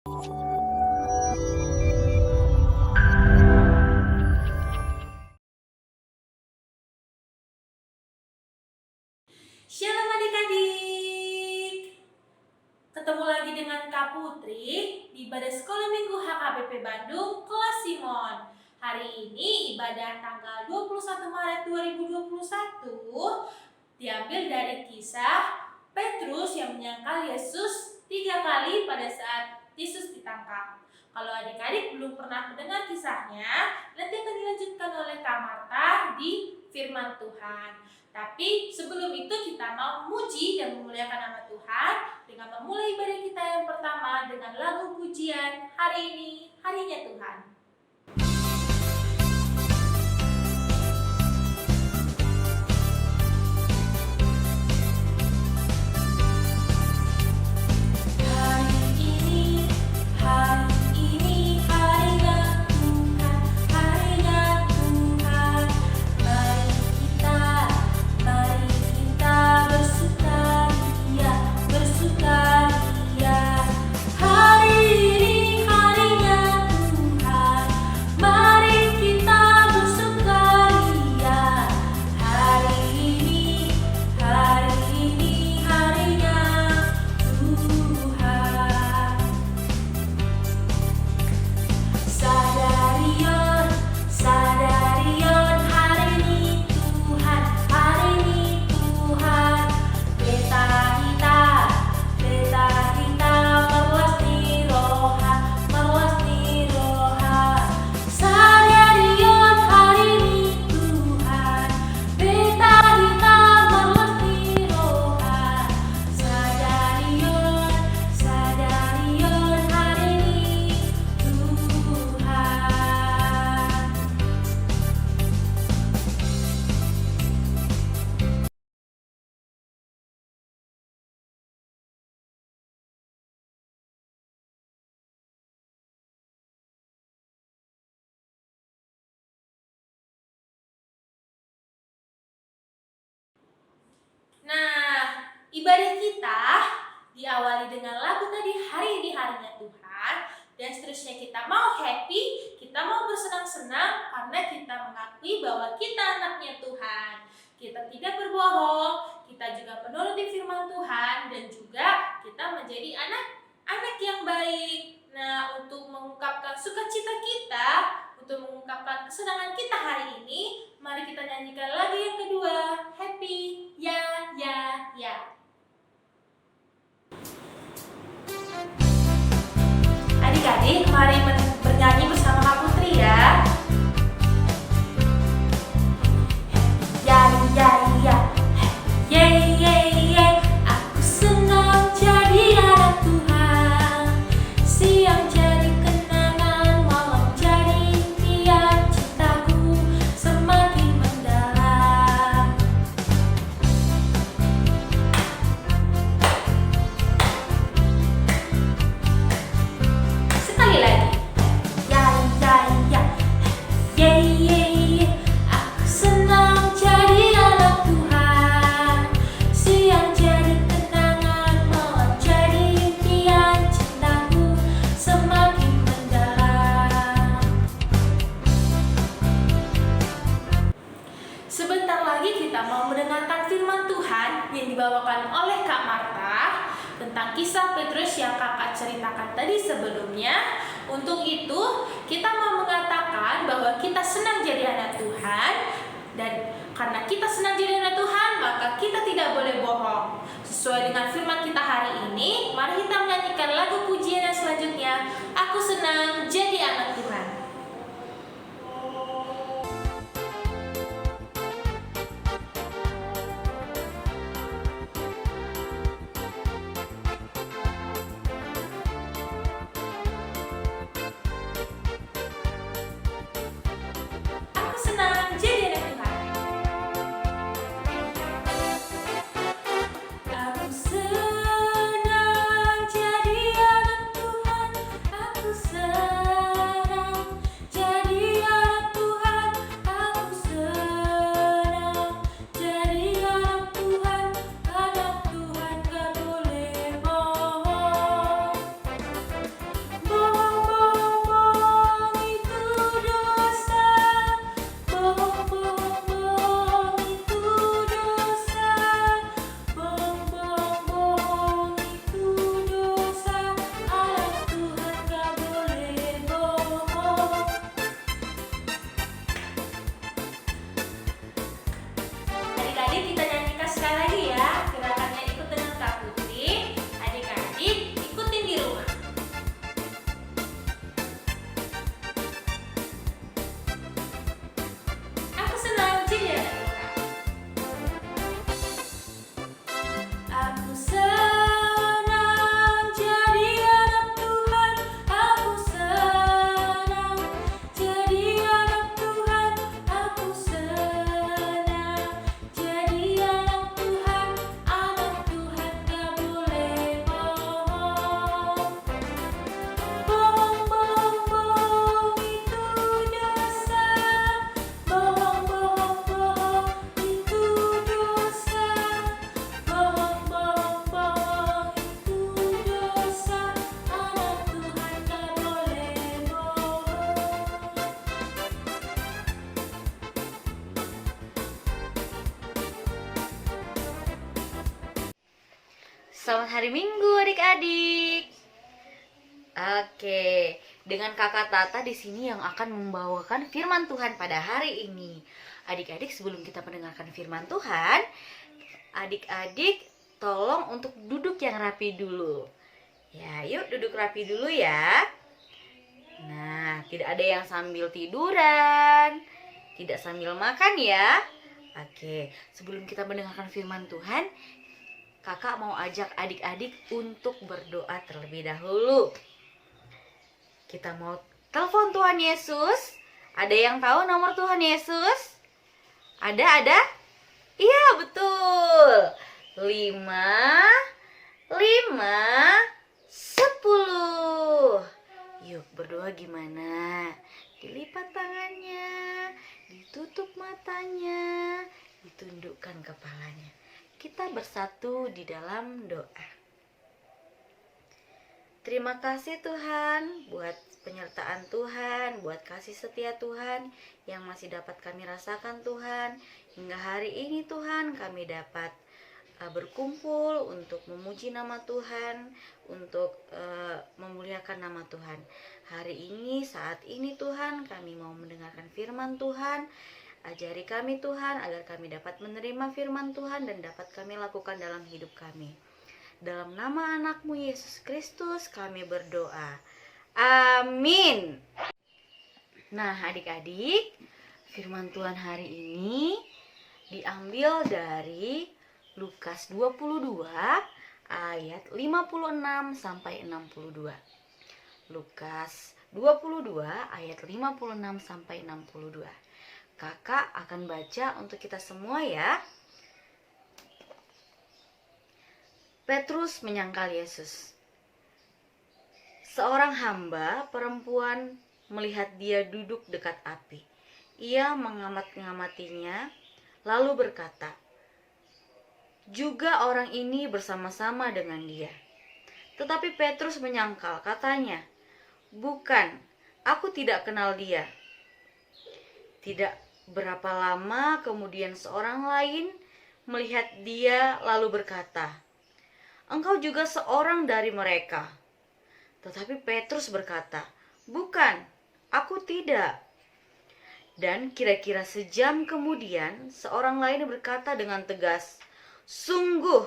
Shalom adik-adik, ketemu lagi dengan Kak Putri di ibadah sekolah minggu HKBP Bandung kelas Simon. Hari ini ibadah tanggal 21 Maret 2021 diambil dari kisah Petrus yang menyangkal Yesus 3 kali pada saat Yesus ditangkap. Kalau adik-adik belum pernah mendengar kisahnya, nanti akan dilanjutkan oleh Kak Marta di firman Tuhan. Tapi sebelum itu kita mau memuji dan memuliakan nama Tuhan dengan memulai ibadah kita yang pertama dengan lagu pujian Hari Ini Harinya Tuhan. Nah, ibadah kita diawali dengan lagu tadi Hari Ini Harinya Tuhan, dan seterusnya kita mau happy, kita mau bersenang-senang karena kita mengakui bahwa kita anaknya Tuhan. Kita tidak berbohong, kita juga menuruti firman Tuhan, dan juga kita menjadi anak-anak yang baik. Nah, untuk mengungkapkan sukacita kita, untuk mengungkapkan kesenangan kita hari ini, mari kita nyanyikan lagu yang kedua, Happy, ya, ya, ya. Adik-adik, mari bernyanyi bersama Kak Putri ya. Ya, ya, ya. Yeay, yeay, yeay. Aku senang jadi anak Tuhan. Siang jadi kenangan, malam jadi impian. Cintaku semakin mendalam. Sekali lagi. Ya, ya, ya. Yeay, yeay, yeay. Aku senang jadi anak Tuhan. Siang jadi kenangan, malam jadi impian. Cintaku semakin mendalam. Sebentar lagi kita mau mendengarkan firman Tuhan yang dibawakan oleh Kak Marta tentang kisah Petrus yang kakak ceritakan tadi sebelumnya. Untuk itu, kita mau mengatakan bahwa kita senang jadi anak Tuhan, dan karena kita senang jadi anak Tuhan, maka kita tidak boleh bohong. Sesuai dengan firman kita hari ini, mari kita menyanyikan lagu pujian yang selanjutnya, Aku Senang Jadi Anak Tuhan. Aku senang jadi anak Tuhan. Aku senang jadi anak Tuhan. Selamat hari Minggu adik-adik. Oke, dengan kakak Tata di sini yang akan membawakan firman Tuhan pada hari ini. Adik-adik, sebelum kita mendengarkan firman Tuhan, adik-adik tolong untuk duduk yang rapi dulu. Ya, yuk duduk rapi dulu ya. Nah, tidak ada yang sambil tiduran, tidak sambil makan ya. Oke, sebelum kita mendengarkan firman Tuhan, kakak mau ajak adik-adik untuk berdoa terlebih dahulu. Kita mau telepon Tuhan Yesus. Ada yang tahu nomor Tuhan Yesus? Ada? Iya, betul. 5, 10. Yuk berdoa gimana? Dilipat tangannya, ditutup matanya, ditundukkan kepalanya. Kita bersatu di dalam doa. Terima kasih Tuhan buat penyertaan Tuhan, buat kasih setia Tuhan yang masih dapat kami rasakan Tuhan. Hingga hari ini Tuhan kami dapat berkumpul untuk memuji nama Tuhan, untuk memuliakan nama Tuhan. Hari ini, saat ini Tuhan, kami mau mendengarkan firman Tuhan. Ajari kami Tuhan agar kami dapat menerima firman Tuhan dan dapat kami lakukan dalam hidup kami. Dalam nama anakmu Yesus Kristus kami berdoa. Amin. Nah adik-adik, firman Tuhan hari ini diambil dari Lukas 22 ayat 56 sampai 62. Lukas 22 ayat 56 sampai 62. Kakak akan baca untuk kita semua ya. Petrus menyangkal Yesus. Seorang hamba perempuan melihat dia duduk dekat api. Ia mengamat-ngamatinya lalu berkata, "Juga orang ini bersama-sama dengan dia." Tetapi Petrus menyangkal, katanya, "Bukan, aku tidak kenal dia." Tidak berapa lama kemudian seorang lain melihat dia lalu berkata, "Engkau juga seorang dari mereka." Tetapi Petrus berkata, "Bukan, aku tidak." Dan kira-kira sejam kemudian seorang lain berkata dengan tegas, "Sungguh,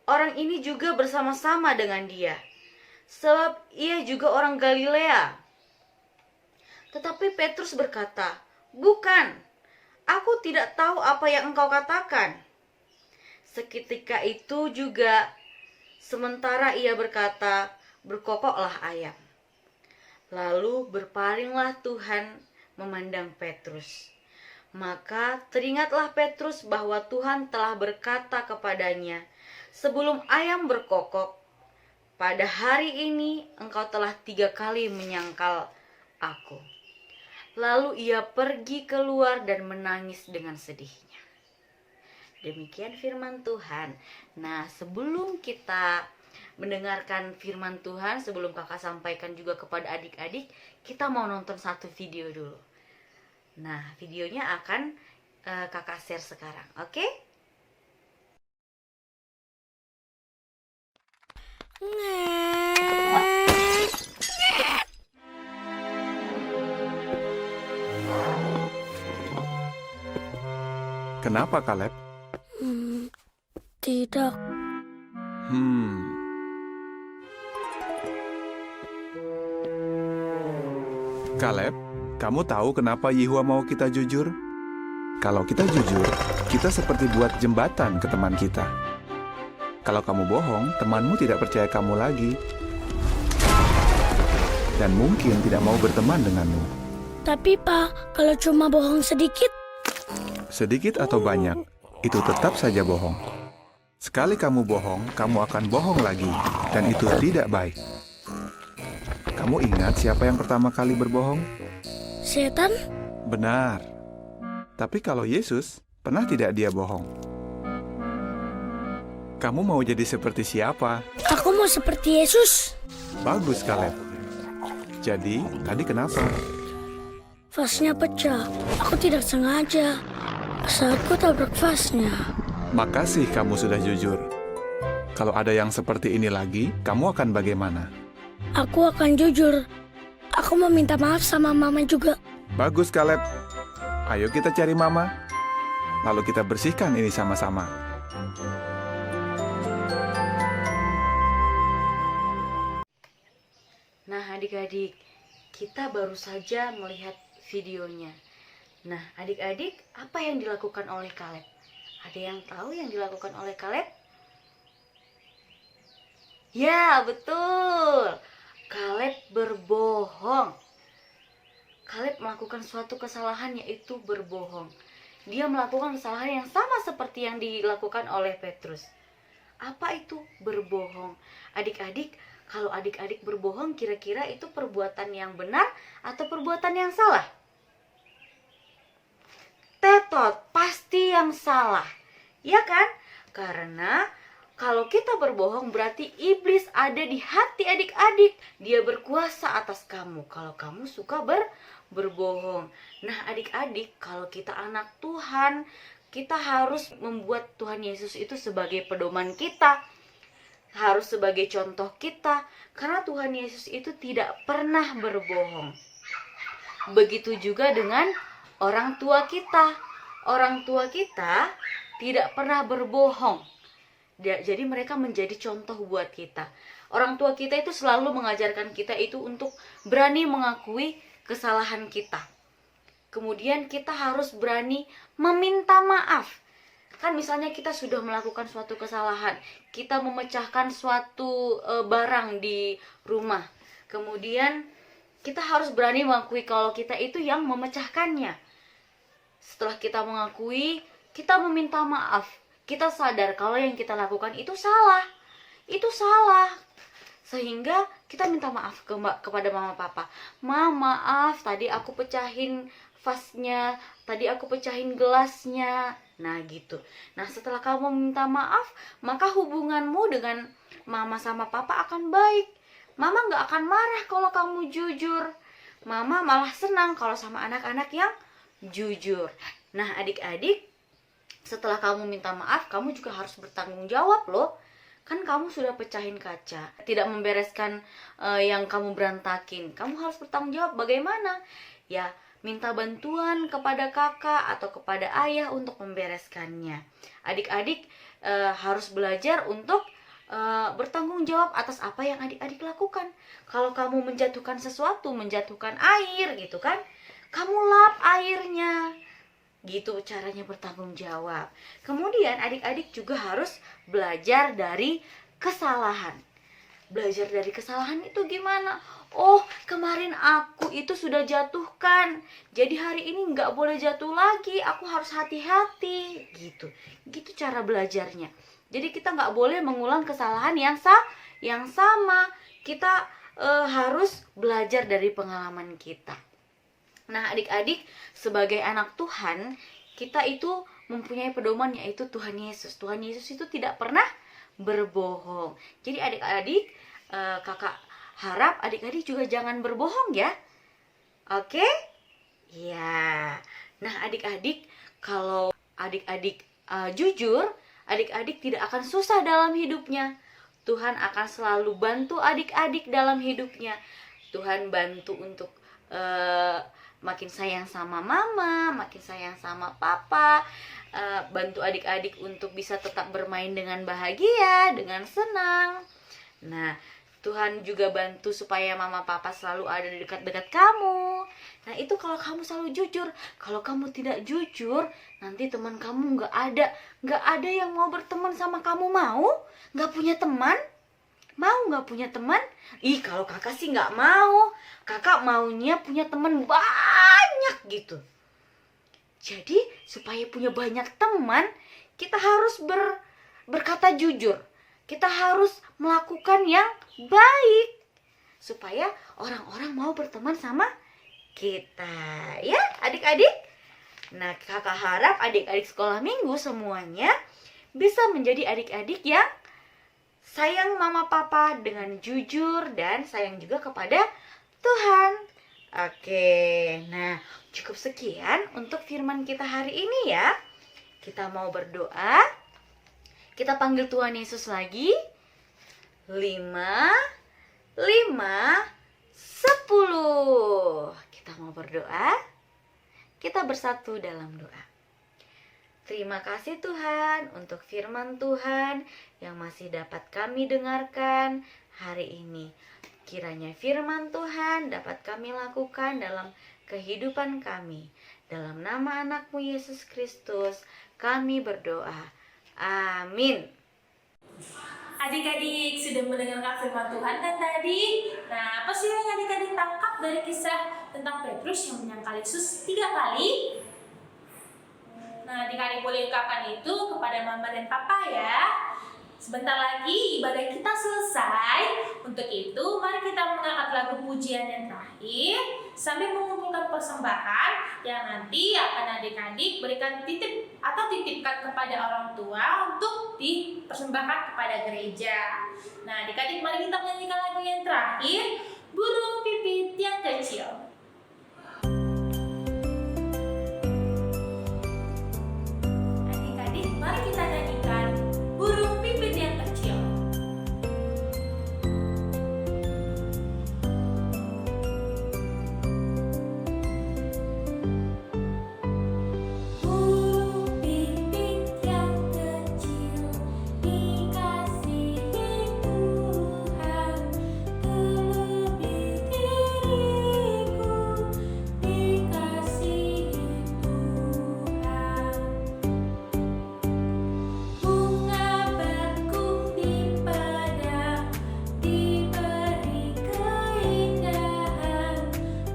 orang ini juga bersama-sama dengan dia, sebab ia juga orang Galilea." Tetapi Petrus berkata, "Bukan, aku tidak tahu apa yang engkau katakan." Seketika itu juga, sementara ia berkata, berkokoklah ayam. Lalu berpalinglah Tuhan memandang Petrus. Maka teringatlah Petrus bahwa Tuhan telah berkata kepadanya, "Sebelum ayam berkokok, pada hari ini engkau telah 3 kali menyangkal aku." Lalu ia pergi keluar dan menangis dengan sedihnya. Demikian firman Tuhan. Nah, sebelum kita mendengarkan firman Tuhan, sebelum kakak sampaikan juga kepada adik-adik, kita mau nonton satu video dulu. Nah, videonya akan kakak share sekarang, oke? Kenapa, Kaleb? Tidak. Kaleb, kamu tahu kenapa Yehua mau kita jujur? Kalau kita jujur, kita seperti buat jembatan ke teman kita. Kalau kamu bohong, temanmu tidak percaya kamu lagi. Dan mungkin tidak mau berteman denganmu. Tapi Pak, kalau cuma bohong sedikit? Sedikit atau banyak, itu tetap saja bohong. Sekali kamu bohong, kamu akan bohong lagi. Dan itu tidak baik. Kamu ingat siapa yang pertama kali berbohong? Setan? Benar. Tapi kalau Yesus, pernah tidak dia bohong? Kamu mau jadi seperti siapa? Aku mau seperti Yesus. Bagus, Kaleb. Jadi, tadi kenapa? Vasnya pecah. Aku tidak sengaja. Aku tabrak vasnya. Makasih kamu sudah jujur. Kalau ada yang seperti ini lagi, kamu akan bagaimana? Aku akan jujur. Aku mau minta maaf sama mama juga. Bagus, Caleb. Ayo kita cari Mama. Lalu kita bersihkan ini sama-sama. Nah, adik-adik, kita baru saja melihat videonya. Nah, adik-adik, apa yang dilakukan oleh Caleb? Ada yang tahu yang dilakukan oleh Caleb? Ya, betul. Caleb berbohong. Caleb melakukan suatu kesalahan, yaitu berbohong. Dia melakukan kesalahan yang sama seperti yang dilakukan oleh Petrus. Apa itu berbohong? Adik-adik, kalau adik-adik berbohong, kira-kira itu perbuatan yang benar atau perbuatan yang salah? Tetot, pasti yang salah. Ya kan? Karena kalau kita berbohong berarti iblis ada di hati adik-adik. Dia berkuasa atas kamu kalau kamu suka berbohong. Nah, adik-adik, kalau kita anak Tuhan, kita harus membuat Tuhan Yesus itu sebagai pedoman kita. Harus sebagai contoh kita, karena Tuhan Yesus itu tidak pernah berbohong. Begitu juga dengan orang tua kita. Orang tua kita tidak pernah berbohong. Jadi mereka menjadi contoh buat kita. Orang tua kita itu selalu mengajarkan kita itu untuk berani mengakui kesalahan kita. Kemudian kita harus berani meminta maaf. Kan misalnya kita sudah melakukan suatu kesalahan, kita memecahkan suatu barang di rumah. Kemudian kita harus berani mengakui kalau kita itu yang memecahkannya. Setelah kita mengakui, kita meminta maaf. Kita sadar kalau yang kita lakukan itu salah. Itu salah. Sehingga kita minta maaf kepada mama papa. Ma, maaf, tadi aku pecahin vasnya, tadi aku pecahin gelasnya. Nah gitu. Nah setelah kamu minta maaf, maka hubunganmu dengan mama sama papa akan baik. Mama gak akan marah kalau kamu jujur. Mama malah senang kalau sama anak-anak yang jujur. Nah adik-adik, setelah kamu minta maaf, kamu juga harus bertanggung jawab loh. Kan kamu sudah pecahin kaca, tidak membereskan yang kamu berantakin. Kamu harus bertanggung jawab bagaimana? Ya, minta bantuan kepada kakak atau kepada ayah untuk membereskannya. Adik-adik harus belajar untuk bertanggung jawab atas apa yang adik-adik lakukan. Kalau kamu menjatuhkan sesuatu, menjatuhkan air gitu kan, kamu lap airnya. Gitu caranya bertanggung jawab. Kemudian adik-adik juga harus belajar dari kesalahan. Belajar dari kesalahan itu gimana? Oh, kemarin aku itu sudah jatuhkan, jadi hari ini nggak boleh jatuh lagi, aku harus hati-hati. Gitu cara belajarnya. Jadi kita nggak boleh mengulang kesalahan yang sama. Kita harus belajar dari pengalaman kita. Nah adik-adik, sebagai anak Tuhan, kita itu mempunyai pedoman, yaitu Tuhan Yesus. Tuhan Yesus itu tidak pernah berbohong. Jadi adik-adik, kakak harap adik-adik juga jangan berbohong ya. Oke? Ya. Nah adik-adik, kalau adik-adik jujur, adik-adik tidak akan susah dalam hidupnya. Tuhan akan selalu bantu adik-adik dalam hidupnya. Tuhan bantu untuk makin sayang sama mama, makin sayang sama papa, bantu adik-adik untuk bisa tetap bermain dengan bahagia, dengan senang. Nah, Tuhan juga bantu supaya mama papa selalu ada di dekat-dekat kamu. Nah, itu kalau kamu selalu jujur. Kalau kamu tidak jujur, nanti teman kamu nggak ada yang mau berteman sama kamu. Mau? Nggak punya teman? Mau nggak punya teman? Ih, kalau kakak sih nggak mau. Kakak maunya punya teman banyak gitu. Jadi supaya punya banyak teman, kita harus berkata jujur. Kita harus melakukan yang baik supaya orang-orang mau berteman sama kita. Ya adik-adik. Nah kakak harap adik-adik sekolah minggu semuanya bisa menjadi adik-adik yang sayang mama papa dengan jujur dan sayang juga kepada Tuhan. Oke, nah cukup sekian untuk firman kita hari ini ya. Kita mau berdoa. Kita panggil Tuhan Yesus lagi. 5, 5, 10. Kita mau berdoa. Kita bersatu dalam doa. Terima kasih Tuhan untuk firman Tuhan yang masih dapat kami dengarkan hari ini. Kiranya firman Tuhan dapat kami lakukan dalam kehidupan kami. Dalam nama anakmu Yesus Kristus kami berdoa. Amin. Adik-adik sudah mendengarkan firman Tuhan kan tadi? Nah, apa sih yang adik-adik tangkap dari kisah tentang Petrus yang menyangkal Yesus 3 kali? Nah, adik-adik boleh ungkapkan itu kepada mama dan papa ya. Sebentar lagi ibadah kita selesai. Untuk itu, mari kita mengangkat lagu pujian yang terakhir sambil mengumpulkan persembahan yang nanti akan adik-adik berikan titipkan kepada orang tua untuk dipersembahkan kepada gereja. Nah, adik-adik mari kita menyanyikan lagu yang terakhir, Burung Pipit yang Kecil. Adik-adik mari kita nyanyikan Burung Pipit yang Kecil. Burung pipit yang kecil dikasihi Tuhan, terlebih diriku dikasihi Tuhan. Bunga bakung di padang diberi keindahan,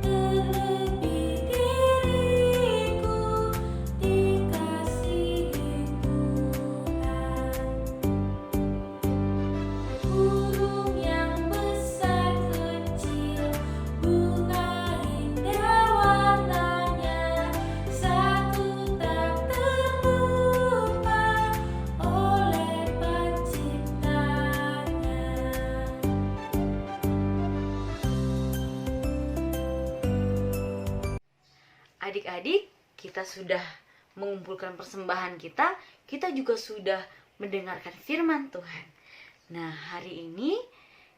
terlebih diriku dikasihi Tuhan. Burung yang besar kecil, bunga indah warnanya, satu tak terlupa oleh penciptanya. Adik-adik, kita sudah mengumpulkan persembahan kita juga sudah mendengarkan firman Tuhan. Nah, hari ini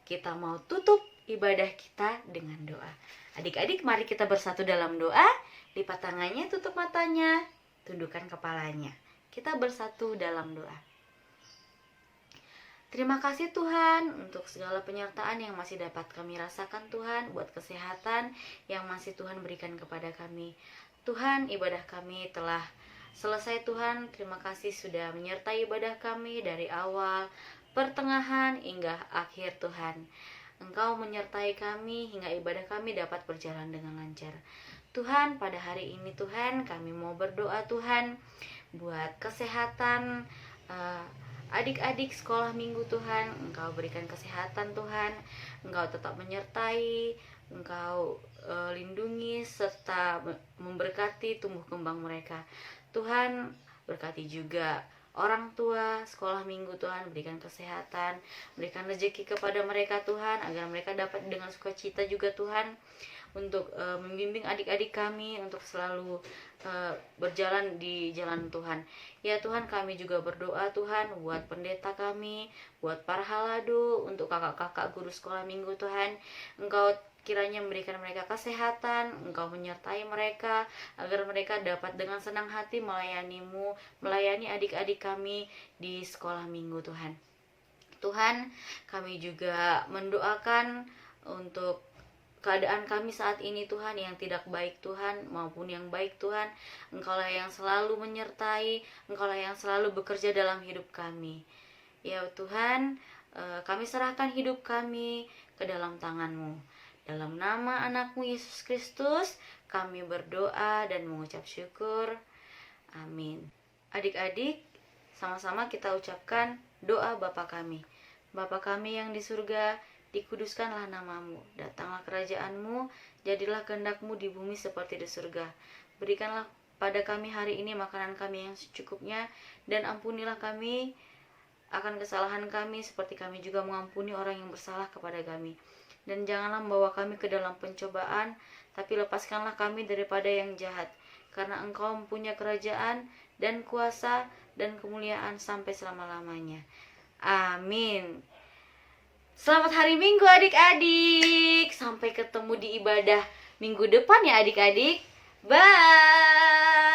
kita mau tutup ibadah kita dengan doa. Adik-adik, mari kita bersatu dalam doa. Lipat tangannya, tutup matanya, tundukkan kepalanya. Kita bersatu dalam doa. Terima kasih Tuhan untuk segala penyertaan yang masih dapat kami rasakan Tuhan, buat kesehatan yang masih Tuhan berikan kepada kami. Tuhan, ibadah kami telah selesai Tuhan. Terima kasih sudah menyertai ibadah kami dari awal, pertengahan hingga akhir Tuhan. Engkau menyertai kami hingga ibadah kami dapat berjalan dengan lancar. Tuhan, pada hari ini Tuhan, kami mau berdoa Tuhan buat kesehatan adik-adik sekolah minggu Tuhan. Engkau berikan kesehatan Tuhan, Engkau tetap menyertai, Engkau lindungi serta memberkati tumbuh kembang mereka. Tuhan, berkati juga orang tua sekolah minggu Tuhan, berikan kesehatan, berikan rezeki kepada mereka Tuhan, agar mereka dapat dengan sukacita juga Tuhan untuk membimbing adik-adik kami untuk selalu berjalan di jalan Tuhan. Ya Tuhan, kami juga berdoa Tuhan buat pendeta kami, buat para halado, untuk kakak-kakak guru sekolah minggu Tuhan. Engkau kiranya memberikan mereka kesehatan, Engkau menyertai mereka agar mereka dapat dengan senang hati melayani-Mu, melayani adik-adik kami di sekolah minggu Tuhan. Tuhan, kami juga mendoakan untuk keadaan kami saat ini Tuhan, yang tidak baik Tuhan maupun yang baik Tuhan. Engkaulah yang selalu menyertai, Engkaulah yang selalu bekerja dalam hidup kami. Ya Tuhan, kami serahkan hidup kami ke dalam tangan-Mu. Dalam nama anakmu Yesus Kristus kami berdoa dan mengucap syukur. Amin. Adik-adik, sama-sama kita ucapkan doa Bapa kami. Bapa kami yang di surga, dikuduskanlah namamu, datanglah kerajaanmu, jadilah kehendak-Mu di bumi seperti di surga. Berikanlah pada kami hari ini makanan kami yang secukupnya, dan ampunilah kami akan kesalahan kami seperti kami juga mengampuni orang yang bersalah kepada kami. Dan janganlah membawa kami ke dalam pencobaan, tapi lepaskanlah kami daripada yang jahat. Karena Engkau mempunyai kerajaan dan kuasa dan kemuliaan sampai selama-lamanya. Amin. Selamat hari Minggu adik-adik. Sampai ketemu di ibadah minggu depan ya adik-adik. Bye.